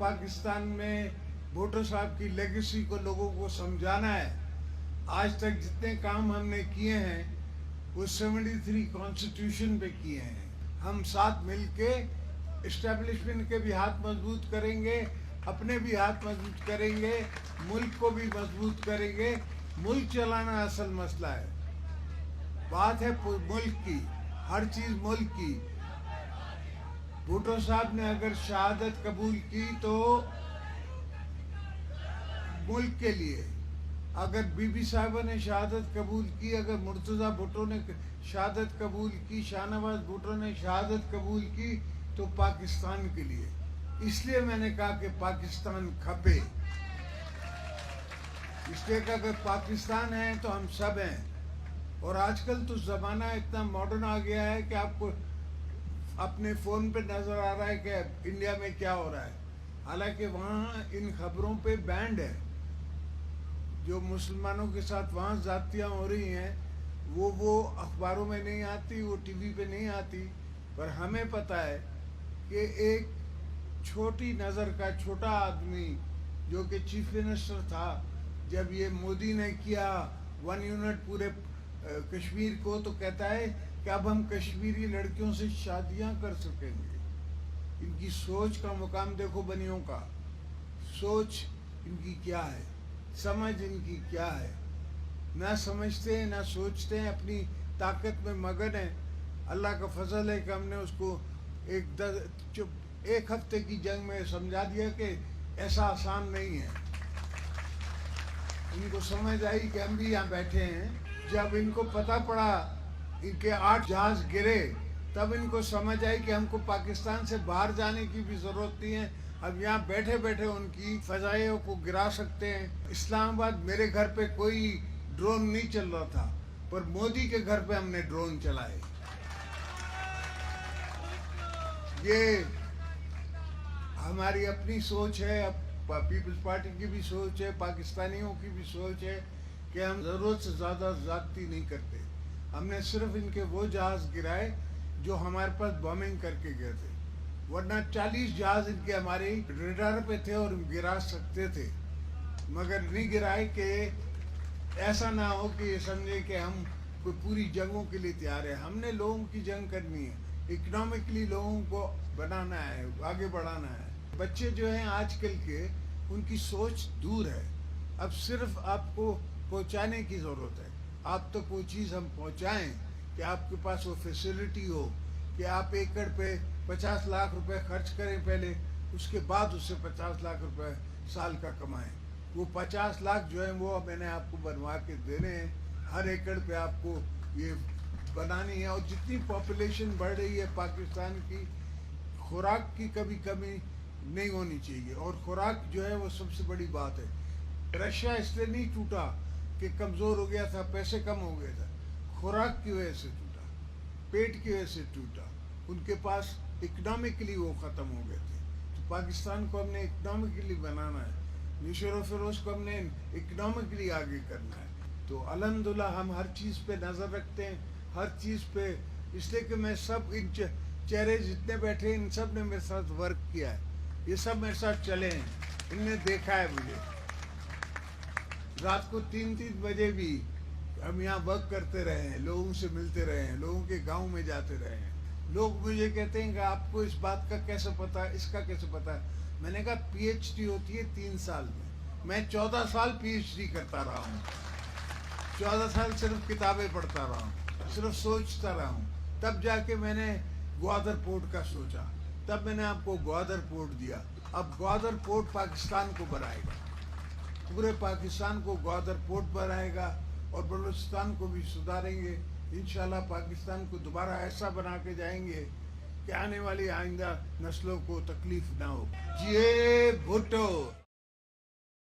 पाकिस्तान में भुट्टो साहब की लेगेसी को लोगों को समझाना है। आज तक जितने काम हमने किए हैं वो 73 कॉन्स्टिट्यूशन पे किए हैं। हम साथ मिलके इस्टेब्लिशमेंट के भी हाथ मजबूत करेंगे, अपने भी हाथ मजबूत करेंगे, मुल्क को भी मजबूत करेंगे। मुल्क चलाना असल मसला है। बात है मुल्क की, हर चीज मुल्क की। भुट्टो साहब ने अगर शहादत कबूल की तो मुल्क के लिए, अगर बीबी साहिबा ने शहादत कबूल की, अगर मुर्तज़ा भुट्टो ने शहादत कबूल की, शाहनवाज भुट्टो ने शहादत कबूल की, तो पाकिस्तान के लिए। इसलिए मैंने कहा कि पाकिस्तान खपे, इसलिए कि अगर पाकिस्तान है तो हम सब हैं। और आजकल तो ज़माना इतना मॉडर्न आ गया है कि आपको अपने फ़ोन पे नज़र आ रहा है कि इंडिया में क्या हो रहा है। हालांकि वहाँ इन खबरों पे बैंड है। जो मुसलमानों के साथ वहाँ ज़्यादतियाँ हो रही हैं वो अखबारों में नहीं आती, वो टीवी पे नहीं आती। पर हमें पता है कि एक छोटी नज़र का छोटा आदमी जो कि चीफ मिनिस्टर था, जब ये मोदी ने किया 1 यूनिट पूरे कश्मीर को, तो कहता है कि अब हम कश्मीरी लड़कियों से शादियां कर सकेंगे। इनकी सोच का मुकाम देखो, बनियों का सोच इनकी क्या है, समझ इनकी क्या है। ना समझते हैं ना सोचते हैं, अपनी ताकत में मगन है। अल्लाह का फजल है कि हमने उसको एक हफ्ते की जंग में समझा दिया कि ऐसा आसान नहीं है। इनको समझ आई कि हम भी यहाँ बैठे हैं। जब इनको पता पड़ा, इनके 8 जहाज गिरे, तब इनको समझ आई कि हमको पाकिस्तान से बाहर जाने की भी जरूरत नहीं है। अब यहाँ बैठे बैठे उनकी फजाइयों को गिरा सकते हैं। इस्लामाबाद मेरे घर पे कोई ड्रोन नहीं चल रहा था, पर मोदी के घर पे हमने ड्रोन चलाए। ये हमारी अपनी सोच है, पीपल्स पार्टी की भी सोच है, पाकिस्तानियों की भी सोच है कि हम जरूरत से ज्यादा ज्यादती नहीं करते। हमने सिर्फ इनके वो जहाज गिराए जो हमारे पास बॉम्बिंग करके गए थे, वरना 40 जहाज इनके हमारे रेडार पे थे और गिरा सकते थे, मगर नहीं गिराए कि ऐसा ना हो कि ये समझे कि हम कोई पूरी जंगों के लिए तैयार है। हमने लोगों की जंग करनी है, इकोनॉमिकली लोगों को बनाना है, आगे बढ़ाना है। बच्चे जो हैं आजकल के, उनकी सोच दूर है। अब सिर्फ आपको पहुंचाने की जरूरत है। आप तक वो चीज़ हम पहुंचाएं कि आपके पास वो फैसिलिटी हो कि आप एकड़ पे 50 लाख रुपए खर्च करें पहले, उसके बाद उससे 50 लाख रुपए साल का कमाएं। वो 50 लाख जो है वो मैंने आपको बनवा के देने हैं। हर एकड़ पे आपको ये बनानी है। और जितनी पॉपुलेशन बढ़ रही है पाकिस्तान की, खुराक की कभी कमी नहीं होनी चाहिए। और खुराक जो है वो सबसे बड़ी बात है। रशिया इसलिए नहीं टूटा कि कमज़ोर हो गया था, पैसे कम हो गए था, खुराक की वजह से टूटा, पेट की वजह से टूटा। उनके पास इकोनॉमिकली वो ख़त्म हो गए थे। तो पाकिस्तान को हमने इकोनॉमिकली बनाना है, नशर फरोश को हमने इकोनॉमिकली आगे करना है। तो अल्हम्दुलिल्लाह हम हर चीज़ पे नज़र रखते हैं, हर चीज़ पे। इसलिए कि मैं सब इन चेहरे जितने बैठे इन सब ने मेरे साथ वर्क किया है, ये सब मेरे साथ चले हैं, इनने देखा है मुझे। रात को 3-3 बजे भी हम यहाँ वर्क करते रहे हैं, लोगों से मिलते रहे हैं, लोगों के गांव में जाते रहे हैं। लोग मुझे कहते हैं कि आपको इस बात का कैसे पता है, इसका कैसे पता है। मैंने कहा पीएचडी होती है 3 साल में, मैं 14 साल पीएचडी करता रहा हूँ। 14 साल सिर्फ किताबें पढ़ता रहा हूँ, सिर्फ सोचता रहा हूँ। तब जाके मैंने ग्वादर पोर्ट का सोचा, तब मैंने आपको ग्वादर पोर्ट दिया। अब ग्वादर पोर्ट पाकिस्तान को बनाएगा, पूरे पाकिस्तान को ग्वादर पोर्ट बनाएगा और बलूचिस्तान को भी सुधारेंगे। इंशाल्लाह पाकिस्तान को दोबारा ऐसा बना के जाएंगे कि आने वाली आइंदा नस्लों को तकलीफ ना हो। जिए भुट्टो।